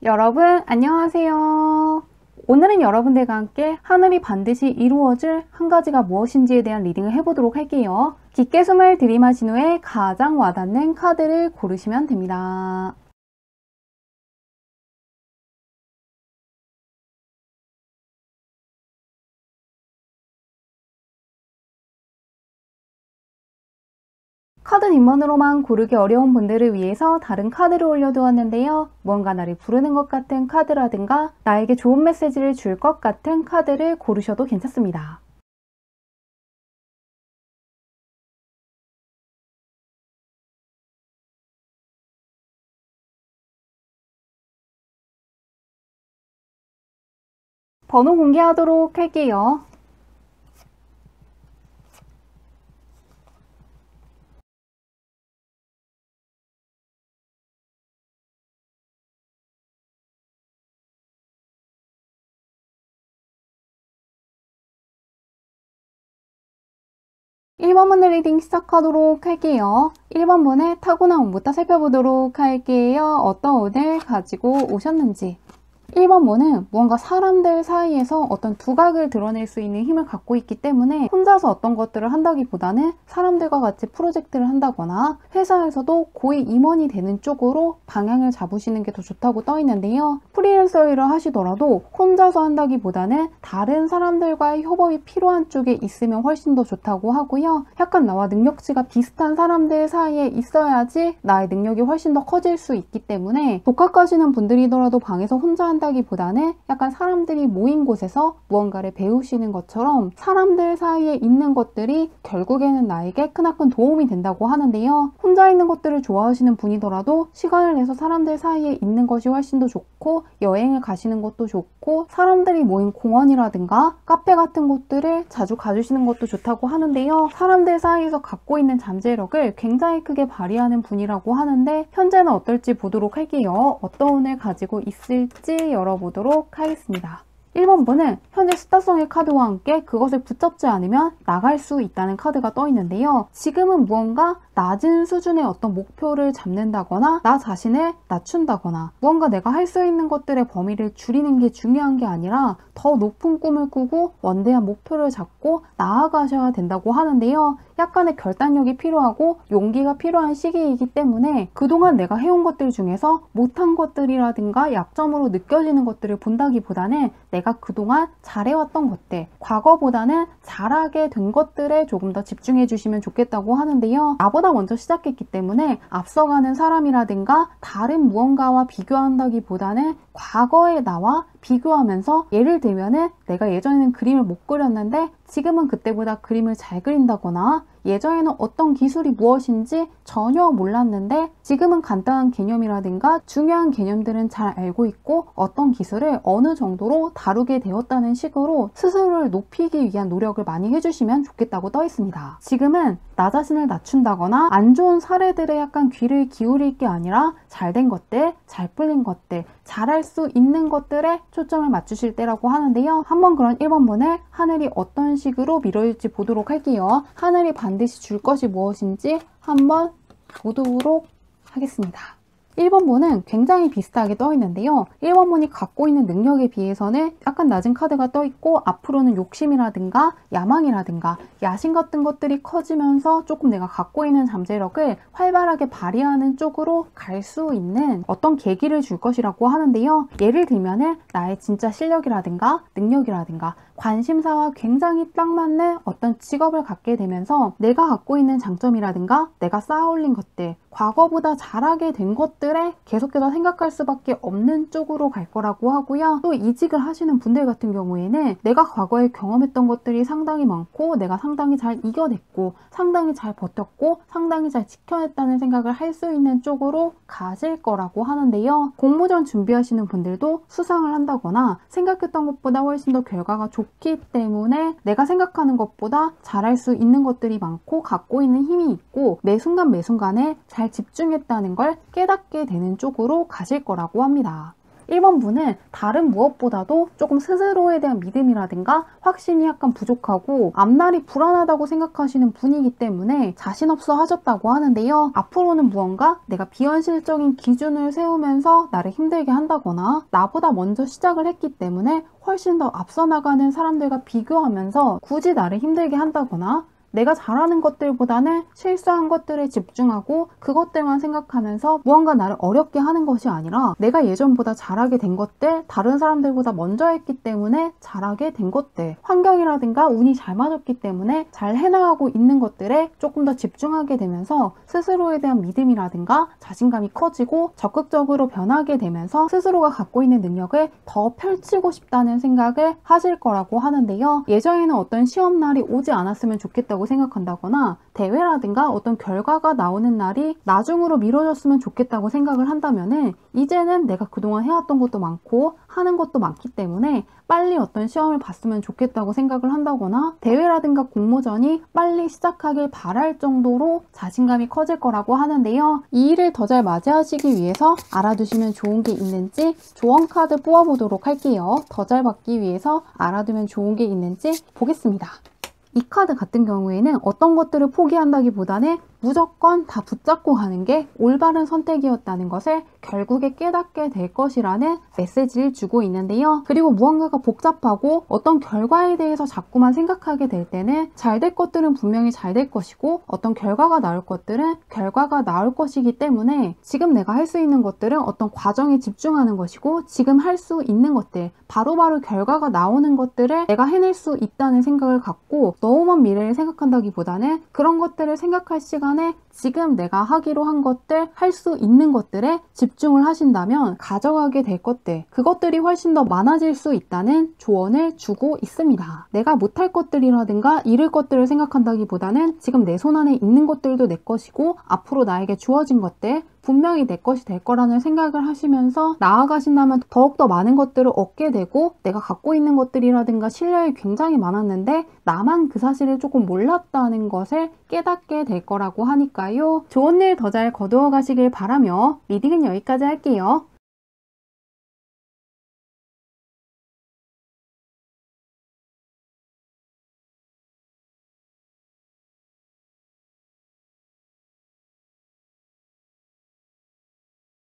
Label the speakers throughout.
Speaker 1: 여러분 안녕하세요. 오늘은 여러분들과 함께 하늘이 반드시 이루어질 한 가지가 무엇인지에 대한 리딩을 해보도록 할게요. 깊게 숨을 들이마신 후에 가장 와닿는 카드를 고르시면 됩니다. 카드 뒷면으로만 고르기 어려운 분들을 위해서 다른 카드를 올려두었는데요. 무언가 나를 부르는 것 같은 카드라든가 나에게 좋은 메시지를 줄 것 같은 카드를 고르셔도 괜찮습니다. 번호 공개하도록 할게요. 1번 분 리딩 시작하도록 할게요. 1번 분의 타고난 운부터 살펴보도록 할게요. 어떤 운을 가지고 오셨는지. 1번 분은 무언가 사람들 사이에서 어떤 두각을 드러낼 수 있는 힘을 갖고 있기 때문에 혼자서 어떤 것들을 한다기보다는 사람들과 같이 프로젝트를 한다거나 회사에서도 고위 임원이 되는 쪽으로 방향을 잡으시는 게 더 좋다고 떠 있는데요. 프리랜서 일을 하시더라도 혼자서 한다기보다는 다른 사람들과의 협업이 필요한 쪽에 있으면 훨씬 더 좋다고 하고요. 약간 나와 능력치가 비슷한 사람들 사이에 있어야지 나의 능력이 훨씬 더 커질 수 있기 때문에 독학하시는 분들이더라도 방에서 혼자 한다기보다는 약간 사람들이 모인 곳에서 무언가를 배우시는 것처럼 사람들 사이에 있는 것들이 결국에는 나에게 크나큰 도움이 된다고 하는데요. 혼자 있는 것들을 좋아하시는 분이더라도 시간을 내서 사람들 사이에 있는 것이 훨씬 더 좋고 여행을 가시는 것도 좋고 사람들이 모인 공원이라든가 카페 같은 곳들을 자주 가주시는 것도 좋다고 하는데요. 사람들 사이에서 갖고 있는 잠재력을 굉장히 크게 발휘하는 분이라고 하는데 현재는 어떨지 보도록 할게요. 어떤 운을 가지고 있을지 열어보도록 하겠습니다. 1번 분은 현재 스타성의 카드와 함께 그것을 붙잡지 않으면 나갈 수 있다는 카드가 떠 있는데요. 지금은 무언가 낮은 수준의 어떤 목표를 잡는다거나 나 자신을 낮춘다거나 무언가 내가 할 수 있는 것들의 범위를 줄이는 게 중요한 게 아니라 더 높은 꿈을 꾸고 원대한 목표를 잡고 나아가셔야 된다고 하는데요. 약간의 결단력이 필요하고 용기가 필요한 시기이기 때문에 그동안 내가 해온 것들 중에서 못한 것들이라든가 약점으로 느껴지는 것들을 본다기보다는 내가 그동안 잘해왔던 것들, 과거보다는 잘하게 된 것들에 조금 더 집중해 주시면 좋겠다고 하는데요. 나보다 먼저 시작했기 때문에 앞서가는 사람이라든가 다른 무언가와 비교한다기보다는 과거의 나와 비교하면서 예를 들면은 내가 예전에는 그림을 못 그렸는데 지금은 그때보다 그림을 잘 그린다거나 예전에는 어떤 기술이 무엇인지 전혀 몰랐는데 지금은 간단한 개념이라든가 중요한 개념들은 잘 알고 있고 어떤 기술을 어느 정도로 다루게 되었다는 식으로 스스로를 높이기 위한 노력을 많이 해주시면 좋겠다고 떠 있습니다. 지금은 나 자신을 낮춘다거나 안 좋은 사례들에 약간 귀를 기울일 게 아니라 잘된 것들, 잘 풀린 것들, 잘할 수 있는 것들에 초점을 맞추실 때라고 하는데요. 한번 그런 1번 분을 하늘이 어떤 식으로 밀어줄지 보도록 할게요. 하늘이 반드시 줄 것이 무엇인지 한번 보도록 하겠습니다. 1번 분은 굉장히 비슷하게 떠 있는데요. 1번 분이 갖고 있는 능력에 비해서는 약간 낮은 카드가 떠 있고 앞으로는 욕심이라든가 야망이라든가 야심 같은 것들이 커지면서 조금 내가 갖고 있는 잠재력을 활발하게 발휘하는 쪽으로 갈 수 있는 어떤 계기를 줄 것이라고 하는데요. 예를 들면은 나의 진짜 실력이라든가 능력이라든가 관심사와 굉장히 딱 맞는 어떤 직업을 갖게 되면서 내가 갖고 있는 장점이라든가 내가 쌓아올린 것들, 과거보다 잘하게 된 것들에 계속해서 생각할 수밖에 없는 쪽으로 갈 거라고 하고요. 또 이직을 하시는 분들 같은 경우에는 내가 과거에 경험했던 것들이 상당히 많고 내가 상당히 잘 이겨냈고 상당히 잘 버텼고 상당히 잘 지켜냈다는 생각을 할 수 있는 쪽으로 가실 거라고 하는데요. 공모전 준비하시는 분들도 수상을 한다거나 생각했던 것보다 훨씬 더 결과가 좋기 때문에 내가 생각하는 것보다 잘할 수 있는 것들이 많고 갖고 있는 힘이 있고 매 순간 매 순간에 잘 집중했다는 걸 깨닫게 되는 쪽으로 가실 거라고 합니다. 1번 분은 다른 무엇보다도 조금 스스로에 대한 믿음이라든가 확신이 약간 부족하고 앞날이 불안하다고 생각하시는 분이기 때문에 자신 없어 하셨다고 하는데요. 앞으로는 무언가 내가 비현실적인 기준을 세우면서 나를 힘들게 한다거나 나보다 먼저 시작을 했기 때문에 훨씬 더 앞서 나가는 사람들과 비교하면서 굳이 나를 힘들게 한다거나 내가 잘하는 것들보다는 실수한 것들에 집중하고 그것들만 생각하면서 무언가 나를 어렵게 하는 것이 아니라 내가 예전보다 잘하게 된 것들, 다른 사람들보다 먼저 했기 때문에 잘하게 된 것들, 환경이라든가 운이 잘 맞았기 때문에 잘 해나가고 있는 것들에 조금 더 집중하게 되면서 스스로에 대한 믿음이라든가 자신감이 커지고 적극적으로 변하게 되면서 스스로가 갖고 있는 능력을 더 펼치고 싶다는 생각을 하실 거라고 하는데요. 예전에는 어떤 시험날이 오지 않았으면 좋겠다고 생각한다거나 대회라든가 어떤 결과가 나오는 날이 나중으로 미뤄졌으면 좋겠다고 생각을 한다면은 이제는 내가 그동안 해왔던 것도 많고 하는 것도 많기 때문에 빨리 어떤 시험을 봤으면 좋겠다고 생각을 한다거나 대회라든가 공모전이 빨리 시작하길 바랄 정도로 자신감이 커질 거라고 하는데요. 이 일을 더 잘 맞이하시기 위해서 알아두시면 좋은 게 있는지 조언 카드 뽑아보도록 할게요. 더 잘 받기 위해서 알아두면 좋은 게 있는지 보겠습니다. 이 카드 같은 경우에는 어떤 것들을 포기한다기보다는 무조건 다 붙잡고 가는 게 올바른 선택이었다는 것을 결국에 깨닫게 될 것이라는 메시지를 주고 있는데요. 그리고 무언가가 복잡하고 어떤 결과에 대해서 자꾸만 생각하게 될 때는 잘 될 것들은 분명히 잘 될 것이고 어떤 결과가 나올 것들은 결과가 나올 것이기 때문에 지금 내가 할 수 있는 것들은 어떤 과정에 집중하는 것이고 지금 할 수 있는 것들, 바로바로 결과가 나오는 것들을 내가 해낼 수 있다는 생각을 갖고 너무 먼 미래를 생각한다기보다는 그런 것들을 생각할 시간에 지금 내가 하기로 한 것들, 할 수 있는 것들에 집중을 하신다면 가져가게 될 것들, 그것들이 훨씬 더 많아질 수 있다는 조언을 주고 있습니다. 내가 못할 것들이라든가 잃을 것들을 생각한다기보다는 지금 내 손 안에 있는 것들도 내 것이고 앞으로 나에게 주어진 것들 분명히 내 것이 될 거라는 생각을 하시면서 나아가신다면 더욱더 많은 것들을 얻게 되고 내가 갖고 있는 것들이라든가 실력이 굉장히 많았는데 나만 그 사실을 조금 몰랐다는 것을 깨닫게 될 거라고 하니까요. 좋은 일 더 잘 거두어 가시길 바라며 리딩은 여기까지 할게요.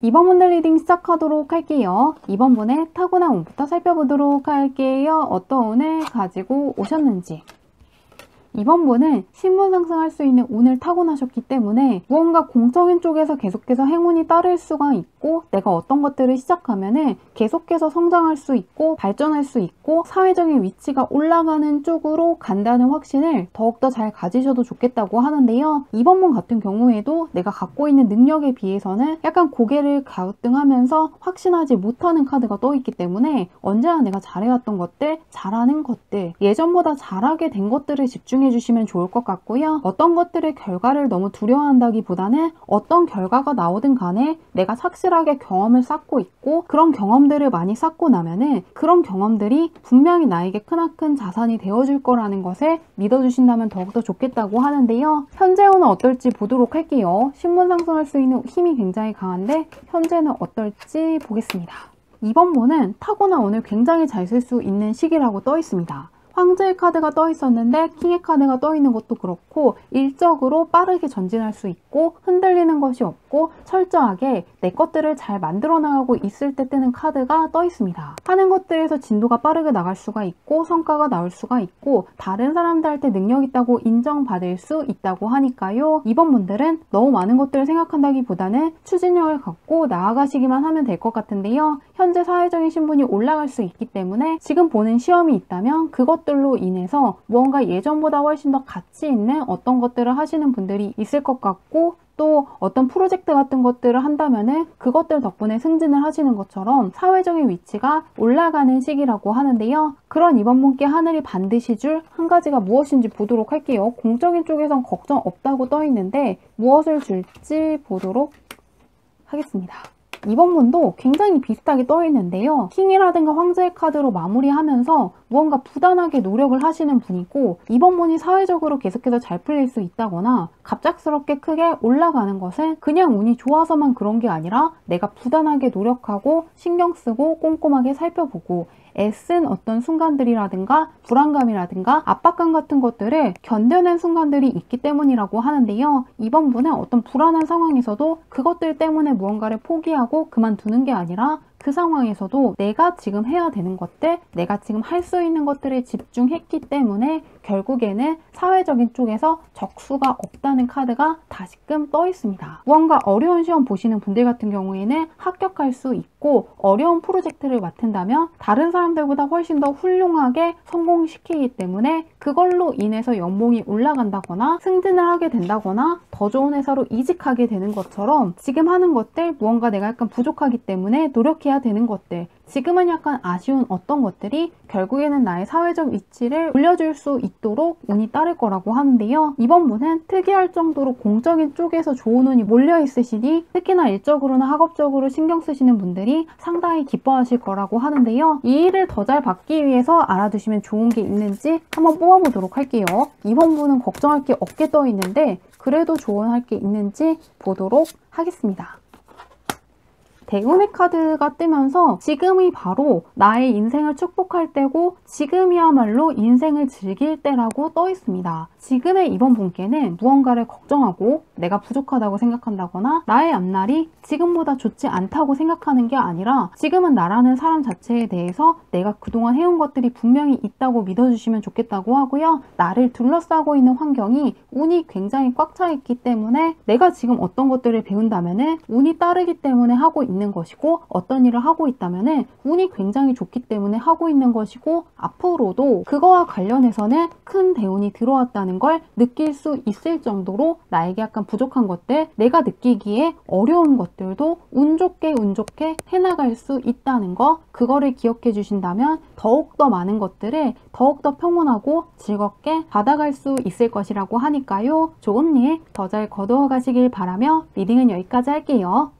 Speaker 1: 이번 분들 리딩 시작하도록 할게요. 이번 분의 타고난 운부터 살펴보도록 할게요. 어떤 운을 가지고 오셨는지. 이번 분은 신분 상승할 수 있는 운을 타고나셨기 때문에 무언가 공적인 쪽에서 계속해서 행운이 따를 수가 있고 내가 어떤 것들을 시작하면은 계속해서 성장할 수 있고 발전할 수 있고 사회적인 위치가 올라가는 쪽으로 간다는 확신을 더욱더 잘 가지셔도 좋겠다고 하는데요. 이번 분 같은 경우에도 내가 갖고 있는 능력에 비해서는 약간 고개를 갸우뚱하면서 확신하지 못하는 카드가 떠있기 때문에 언제나 내가 잘해왔던 것들, 잘하는 것들, 예전보다 잘하게 된 것들을 집중해 주시면 좋을 것 같고요. 어떤 것들의 결과를 너무 두려워한다기보다는 어떤 결과가 나오든 간에 내가 확실하게 경험을 쌓고 있고 그런 경험들을 많이 쌓고 나면은 그런 경험들이 분명히 나에게 크나큰 자산이 되어줄 거라는 것을 믿어주신다면 더욱더 좋겠다고 하는데요. 현재 운은 어떨지 보도록 할게요. 신분 상승할 수 있는 힘이 굉장히 강한데 현재는 어떨지 보겠습니다. 이번 분은 타고난 운을 굉장히 잘 쓸 수 있는 시기라고 떠 있습니다. 황제의 카드가 떠 있었는데 킹의 카드가 떠 있는 것도 그렇고 일적으로 빠르게 전진할 수 있고 흔들리는 것이 없고 철저하게 내 것들을 잘 만들어 나가고 있을 때 뜨는 카드가 떠 있습니다. 하는 것들에서 진도가 빠르게 나갈 수가 있고 성과가 나올 수가 있고 다른 사람들한테 능력 있다고 인정받을 수 있다고 하니까요. 이번 분들은 너무 많은 것들을 생각한다기보다는 추진력을 갖고 나아가시기만 하면 될 것 같은데요. 현재 사회적인 신분이 올라갈 수 있기 때문에 지금 보는 시험이 있다면 그것들로 인해서 무언가 예전보다 훨씬 더 가치 있는 어떤 것들을 하시는 분들이 있을 것 같고 또 어떤 프로젝트 같은 것들을 한다면은 그것들 덕분에 승진을 하시는 것처럼 사회적인 위치가 올라가는 시기라고 하는데요. 그런 이번 분께 하늘이 반드시 줄 한 가지가 무엇인지 보도록 할게요. 공적인 쪽에선 걱정 없다고 떠 있는데 무엇을 줄지 보도록 하겠습니다. 이번 분도 굉장히 비슷하게 떠 있는데요. 킹이라든가 황제의 카드로 마무리하면서 무언가 부단하게 노력을 하시는 분이고, 이번 분이 사회적으로 계속해서 잘 풀릴 수 있다거나 갑작스럽게 크게 올라가는 것은 그냥 운이 좋아서만 그런 게 아니라 내가 부단하게 노력하고 신경 쓰고 꼼꼼하게 살펴보고 애쓴 어떤 순간들이라든가 불안감이라든가 압박감 같은 것들을 견뎌낸 순간들이 있기 때문이라고 하는데요. 이번 분은 어떤 불안한 상황에서도 그것들 때문에 무언가를 포기하고 그만두는 게 아니라 그 상황에서도 내가 지금 해야 되는 것들, 내가 지금 할 수 있는 것들에 집중했기 때문에 결국에는 사회적인 쪽에서 적수가 없다는 카드가 다시금 떠 있습니다. 무언가 어려운 시험 보시는 분들 같은 경우에는 합격할 수 있고, 어려운 프로젝트를 맡은다면 다른 사람들보다 훨씬 더 훌륭하게 성공시키기 때문에 그걸로 인해서 연봉이 올라간다거나 승진을 하게 된다거나 더 좋은 회사로 이직하게 되는 것처럼, 지금 하는 것들, 무언가 내가 약간 부족하기 때문에 노력해야 되는 것들, 지금은 약간 아쉬운 어떤 것들이 결국에는 나의 사회적 위치를 올려줄 수 있도록 운이 따를 거라고 하는데요. 이번 분은 특이할 정도로 공적인 쪽에서 좋은 운이 몰려 있으시니 특히나 일적으로나 학업적으로 신경 쓰시는 분들이 상당히 기뻐하실 거라고 하는데요. 이 일을 더 잘 받기 위해서 알아두시면 좋은 게 있는지 한번 뽑아보도록 할게요. 이번 분은 걱정할 게 없게 떠 있는데 그래도 조언할 게 있는지 보도록 하겠습니다. 대운의 카드가 뜨면서 지금이 바로 나의 인생을 축복할 때고 지금이야말로 인생을 즐길 때라고 떠 있습니다. 지금의 이번 분께는 무언가를 걱정하고 내가 부족하다고 생각한다거나 나의 앞날이 지금보다 좋지 않다고 생각하는 게 아니라 지금은 나라는 사람 자체에 대해서 내가 그동안 해온 것들이 분명히 있다고 믿어주시면 좋겠다고 하고요. 나를 둘러싸고 있는 환경이 운이 굉장히 꽉 차 있기 때문에 내가 지금 어떤 것들을 배운다면은 운이 따르기 때문에 하고 있는 것이고, 어떤 일을 하고 있다면은 운이 굉장히 좋기 때문에 하고 있는 것이고, 앞으로도 그거와 관련해서는 큰 대운이 들어왔다는 걸 느낄 수 있을 정도로 나에게 약간 부족한 것들, 내가 느끼기에 어려운 것들도 운 좋게 해나갈 수 있다는 거, 그거를 기억해 주신다면 더욱더 많은 것들을 더욱더 평온하고 즐겁게 받아갈 수 있을 것이라고 하니까요. 좋은 일 더 잘 거두어 가시길 바라며 리딩은 여기까지 할게요.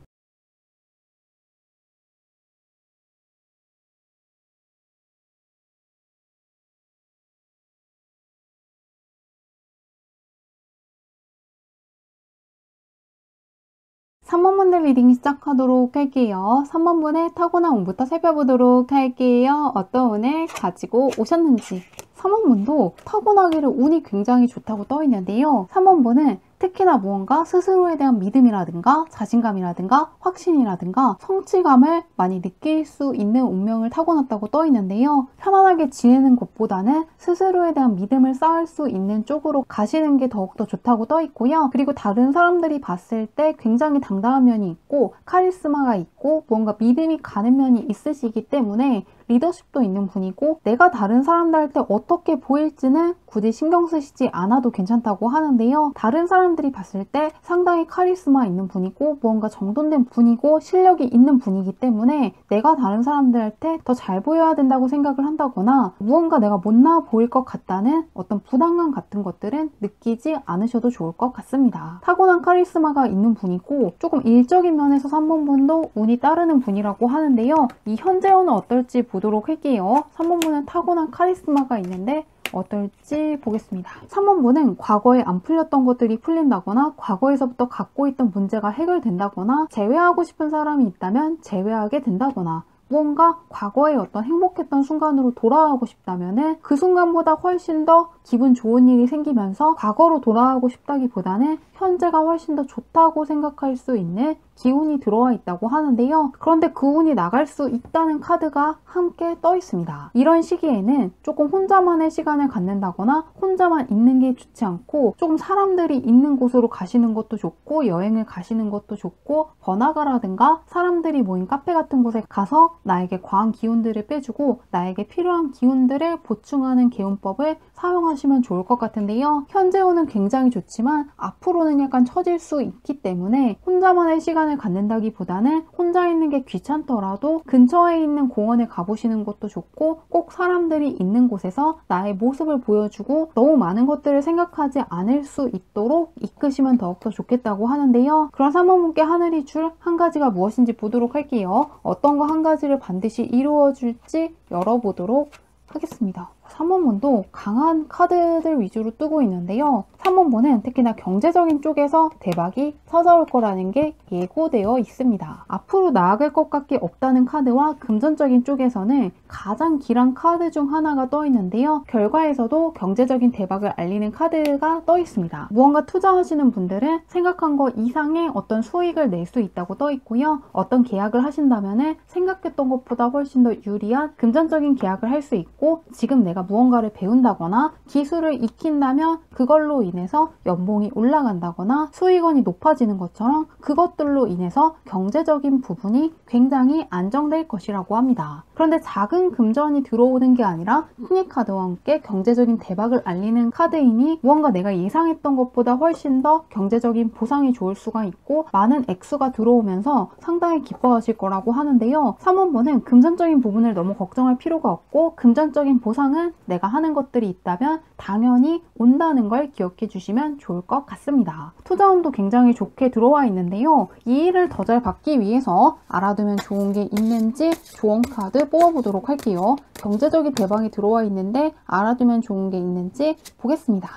Speaker 1: 3번분들 리딩 시작하도록 할게요. 3번분의 타고난 운부터 살펴보도록 할게요. 어떤 운을 가지고 오셨는지. 3번분도 타고나기를 운이 굉장히 좋다고 떠 있는데요. 3번분은 특히나 무언가 스스로에 대한 믿음이라든가 자신감이라든가 확신이라든가 성취감을 많이 느낄 수 있는 운명을 타고났다고 떠 있는데요. 편안하게 지내는 것보다는 스스로에 대한 믿음을 쌓을 수 있는 쪽으로 가시는 게 더욱더 좋다고 떠 있고요. 그리고 다른 사람들이 봤을 때 굉장히 당당한 면이 있고 카리스마가 있고 뭔가 믿음이 가는 면이 있으시기 때문에 리더십도 있는 분이고, 내가 다른 사람들한테 어떻게 보일지는 굳이 신경 쓰시지 않아도 괜찮다고 하는데요. 다른 사람들이 봤을 때 상당히 카리스마 있는 분이고 무언가 정돈된 분이고 실력이 있는 분이기 때문에 내가 다른 사람들한테 더 잘 보여야 된다고 생각을 한다거나 무언가 내가 못나 보일 것 같다는 어떤 부담감 같은 것들은 느끼지 않으셔도 좋을 것 같습니다. 타고난 카리스마가 있는 분이고 조금 일적인 면에서 3번분도 운이 따르는 분이라고 하는데요. 이 현재운은 어떨지 보도록 할게요. 3번분은 타고난 카리스마가 있는데 어떨지 보겠습니다. 3번분은 과거에 안 풀렸던 것들이 풀린다거나 과거에서부터 갖고 있던 문제가 해결된다거나 제외하고 싶은 사람이 있다면 제외하게 된다거나 무언가 과거의 어떤 행복했던 순간으로 돌아가고 싶다면은 그 순간보다 훨씬 더 기분 좋은 일이 생기면서 과거로 돌아가고 싶다기보다는 현재가 훨씬 더 좋다고 생각할 수 있는 기운이 들어와 있다고 하는데요. 그런데 그 운이 나갈 수 있다는 카드가 함께 떠 있습니다. 이런 시기에는 조금 혼자만의 시간을 갖는다거나 혼자만 있는 게 좋지 않고 조금 사람들이 있는 곳으로 가시는 것도 좋고 여행을 가시는 것도 좋고 번화가라든가 사람들이 모인 카페 같은 곳에 가서 나에게 과한 기운들을 빼주고 나에게 필요한 기운들을 보충하는 개운법을 사용하시면 좋을 것 같은데요. 현재 운은 굉장히 좋지만 앞으로는 약간 처질 수 있기 때문에 혼자만의 시간을 갖는다기보다는 혼자 있는 게 귀찮더라도 근처에 있는 공원에 가보시는 것도 좋고 꼭 사람들이 있는 곳에서 나의 모습을 보여주고 너무 많은 것들을 생각하지 않을 수 있도록 이끄시면 더욱더 좋겠다고 하는데요. 그럼 3번분께 하늘이 줄 한 가지가 무엇인지 보도록 할게요. 어떤 거 한 가지를 반드시 이루어줄지 열어보도록 하겠습니다. 3번본도 강한 카드들 위주로 뜨고 있는데요. 3번본은 특히나 경제적인 쪽에서 대박이 찾아올 거라는 게 예고되어 있습니다. 앞으로 나아갈 것 같게 없다는 카드와 금전적인 쪽에서는 가장 길한 카드 중 하나가 떠 있는데요. 결과에서도 경제적인 대박을 알리는 카드가 떠 있습니다. 무언가 투자하시는 분들은 생각한 것 이상의 어떤 수익을 낼 수 있다고 떠 있고요. 어떤 계약을 하신다면 생각했던 것보다 훨씬 더 유리한 금전적인 계약을 할 수 있고, 지금 내가 무언가를 배운다거나 기술을 익힌다면 그걸로 인해서 연봉이 올라간다거나 수익원이 높아지는 것처럼 그것들로 인해서 경제적인 부분이 굉장히 안정될 것이라고 합니다. 그런데 작은 금전이 들어오는 게 아니라 신의 카드와 함께 경제적인 대박을 알리는 카드이니 무언가 내가 예상했던 것보다 훨씬 더 경제적인 보상이 좋을 수가 있고 많은 액수가 들어오면서 상당히 기뻐하실 거라고 하는데요. 3번본은 금전적인 부분을 너무 걱정할 필요가 없고, 금전적인 보상은 내가 하는 것들이 있다면 당연히 온다는 걸 기억해 주시면 좋을 것 같습니다. 투자운도 굉장히 좋게 들어와 있는데요. 이 일을 더 잘 받기 위해서 알아두면 좋은 게 있는지 조언 카드 뽑아보도록 할게요. 경제적인 대박이 들어와 있는데 알아두면 좋은 게 있는지 보겠습니다.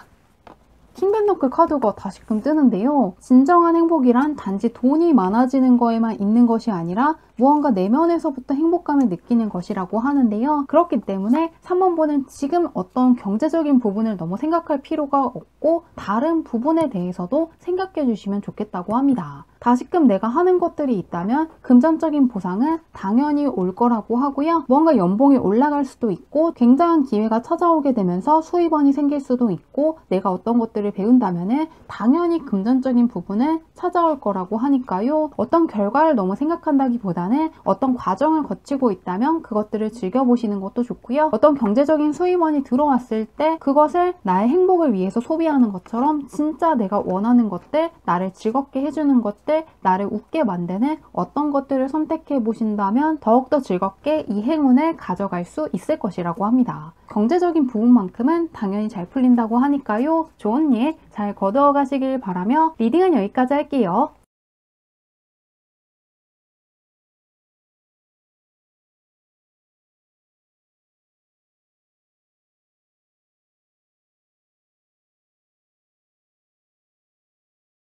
Speaker 1: 킹벤너클 카드가 다시금 뜨는데요. 진정한 행복이란 단지 돈이 많아지는 거에만 있는 것이 아니라 무언가 내면에서부터 행복감을 느끼는 것이라고 하는데요. 그렇기 때문에 3번본은 지금 어떤 경제적인 부분을 너무 생각할 필요가 없고 다른 부분에 대해서도 생각해 주시면 좋겠다고 합니다. 다시금 내가 하는 것들이 있다면 금전적인 보상은 당연히 올 거라고 하고요. 뭔가 연봉이 올라갈 수도 있고 굉장한 기회가 찾아오게 되면서 수입원이 생길 수도 있고, 내가 어떤 것들을 배운다면 당연히 금전적인 부분은 찾아올 거라고 하니까요. 어떤 결과를 너무 생각한다기보다는 어떤 과정을 거치고 있다면 그것들을 즐겨보시는 것도 좋고요. 어떤 경제적인 수입원이 들어왔을 때 그것을 나의 행복을 위해서 소비하는 것처럼 진짜 내가 원하는 것들, 나를 즐겁게 해주는 것들, 나를 웃게 만드는 어떤 것들을 선택해 보신다면 더욱더 즐겁게 이 행운을 가져갈 수 있을 것이라고 합니다. 경제적인 부분만큼은 당연히 잘 풀린다고 하니까요. 좋은 일 잘 거두어 가시길 바라며 리딩은 여기까지 할게요.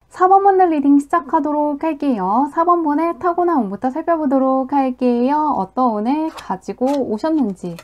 Speaker 1: (4번) 번들 리딩 시작하도록 할게요. 4번본의 타고난 운부터 살펴보도록 할게요. 어떤 운을 가지고 오셨는지.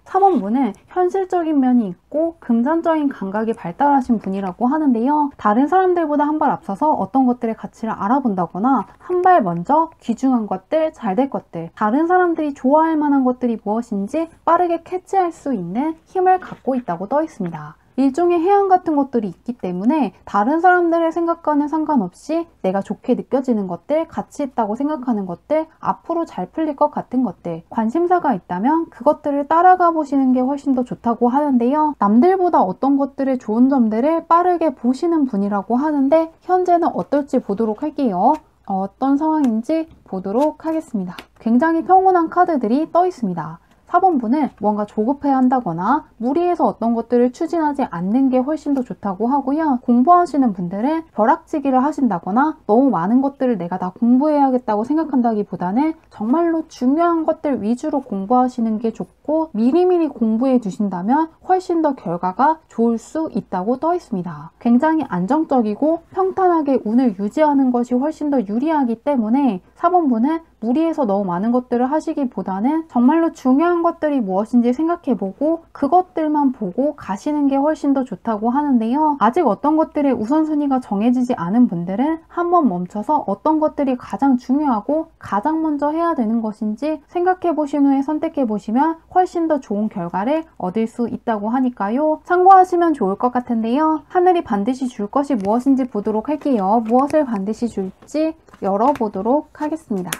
Speaker 1: 4번본은 현실적인 면이 있고 금전적인 감각이 발달하신 분이라고 하는데요. 다른 사람들보다 한 발 앞서서 어떤 것들의 가치를 알아본다거나 한 발 먼저 귀중한 것들, 잘될 것들, 다른 사람들이 좋아할 만한 것들이 무엇인지 빠르게 캐치할 수 있는 힘을 갖고 있다고 떠 있습니다. 일종의 해안 같은 것들이 있기 때문에 다른 사람들의 생각과는 상관없이 내가 좋게 느껴지는 것들, 가치 있다고 생각하는 것들, 앞으로 잘 풀릴 것 같은 것들, 관심사가 있다면 그것들을 따라가 보시는 게 훨씬 더 좋다고 하는데요. 남들보다 어떤 것들의 좋은 점들을 빠르게 보시는 분이라고 하는데 현재는 어떨지 보도록 할게요. 어떤 상황인지 보도록 하겠습니다. 굉장히 평온한 카드들이 떠 있습니다. 4번본은 뭔가 조급해야 한다거나 무리해서 어떤 것들을 추진하지 않는 게 훨씬 더 좋다고 하고요. 공부하시는 분들은 벼락치기를 하신다거나 너무 많은 것들을 내가 다 공부해야겠다고 생각한다기보다는 정말로 중요한 것들 위주로 공부하시는 게 좋고, 미리미리 공부해 두신다면 훨씬 더 결과가 좋을 수 있다고 떠 있습니다. 굉장히 안정적이고 평탄하게 운을 유지하는 것이 훨씬 더 유리하기 때문에 4번본은 무리해서 너무 많은 것들을 하시기보다는 정말로 중요한 것들이 무엇인지 생각해보고 그것들만 보고 가시는 게 훨씬 더 좋다고 하는데요. 아직 어떤 것들의 우선순위가 정해지지 않은 분들은 한번 멈춰서 어떤 것들이 가장 중요하고 가장 먼저 해야 되는 것인지 생각해보신 후에 선택해보시면 훨씬 더 좋은 결과를 얻을 수 있다고 하니까요. 참고하시면 좋을 것 같은데요. 하늘이 반드시 줄 것이 무엇인지 보도록 할게요. 무엇을 반드시 줄지 열어보도록 하겠습니다.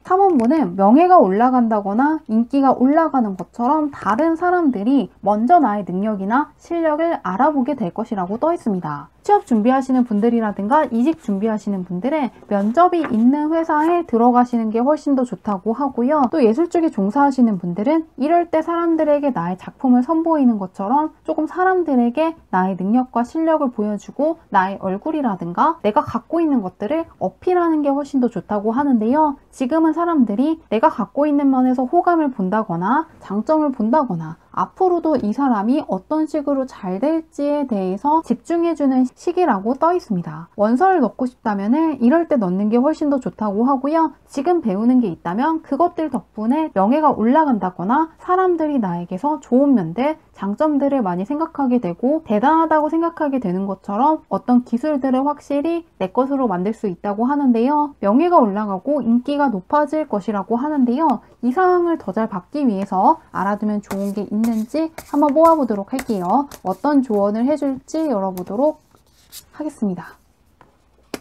Speaker 1: 3번본은 명예가 올라간다거나 인기가 올라가는 것처럼 다른 사람들이 먼저 나의 능력이나 실력을 알아보게 될 것이라고 떠 있습니다. 취업 준비하시는 분들이라든가 이직 준비하시는 분들은 면접이 있는 회사에 들어가시는 게 훨씬 더 좋다고 하고요. 또 예술 쪽에 종사하시는 분들은 이럴 때 사람들에게 나의 작품을 선보이는 것처럼 조금 사람들에게 나의 능력과 실력을 보여주고 나의 얼굴이라든가 내가 갖고 있는 것들을 어필하는 게 훨씬 더 좋다고 하는데요. 지금은 사람들이 내가 갖고 있는 면에서 호감을 본다거나 장점을 본다거나 앞으로도 이 사람이 어떤 식으로 잘 될지에 대해서 집중해주는 시기라고 떠 있습니다. 원서를 넣고 싶다면 이럴 때 넣는 게 훨씬 더 좋다고 하고요. 지금 배우는 게 있다면 그것들 덕분에 명예가 올라간다거나 사람들이 나에게서 좋은 면들, 장점들을 많이 생각하게 되고 대단하다고 생각하게 되는 것처럼 어떤 기술들을 확실히 내 것으로 만들 수 있다고 하는데요. 명예가 올라가고 인기가 높아질 것이라고 하는데요. 이 상황을 더 잘 받기 위해서 알아두면 좋은 게 있는지 한번 뽑아보도록 할게요. 어떤 조언을 해줄지 열어보도록 하겠습니다.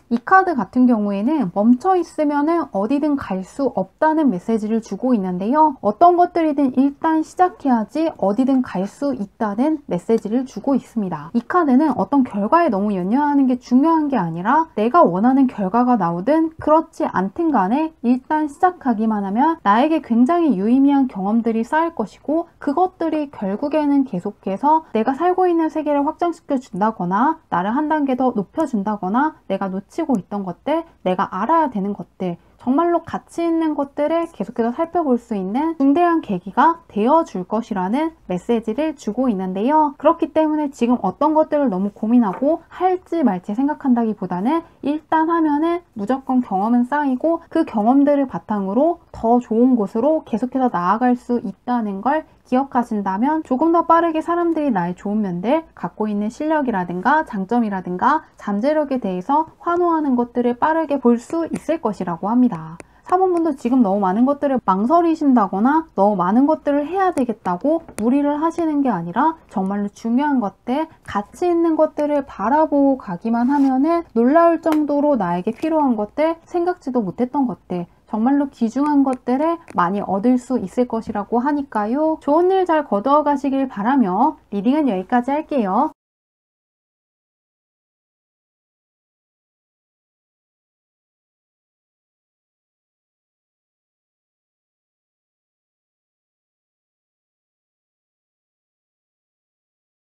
Speaker 1: 이 카드 같은 경우에는 멈춰 있으면 어디든 갈 수 없다는 메시지를 주고 있는데요. 어떤 것들이든 일단 시작해야지 어디든 갈 수 있다는 메시지를 주고 있습니다. 이 카드는 어떤 결과에 너무 연연하는 게 중요한 게 아니라 내가 원하는 결과가 나오든 그렇지 않든 간에 일단 시작하기만 하면 나에게 굉장히 유의미한 경험들이 쌓일 것이고 그것들이 결국에는 계속해서 내가 살고 있는 세계를 확장시켜 준다거나 나를 한 단계 더 높여준다거나 내가 놓치고 있던 것들, 내가 알아야 되는 것들, 정말로 가치 있는 것들을 계속해서 살펴볼 수 있는 중대한 계기가 되어줄 것이라는 메시지를 주고 있는데요. 그렇기 때문에 지금 어떤 것들을 너무 고민하고 할지 말지 생각한다기보다는 일단 하면은 무조건 경험은 쌓이고 그 경험들을 바탕으로 더 좋은 곳으로 계속해서 나아갈 수 있다는 걸 기억하신다면 조금 더 빠르게 사람들이 나의 좋은 면들, 갖고 있는 실력이라든가 장점이라든가 잠재력에 대해서 환호하는 것들을 빠르게 볼 수 있을 것이라고 합니다. 4번분도 지금 너무 많은 것들을 망설이신다거나 너무 많은 것들을 해야 되겠다고 무리를 하시는 게 아니라 정말로 중요한 것들, 가치 있는 것들을 바라보고 가기만 하면은 놀라울 정도로 나에게 필요한 것들, 생각지도 못했던 것들, 정말로 귀중한 것들을 많이 얻을 수 있을 것이라고 하니까요. 좋은 일 잘 거두어 가시길 바라며 리딩은 여기까지 할게요.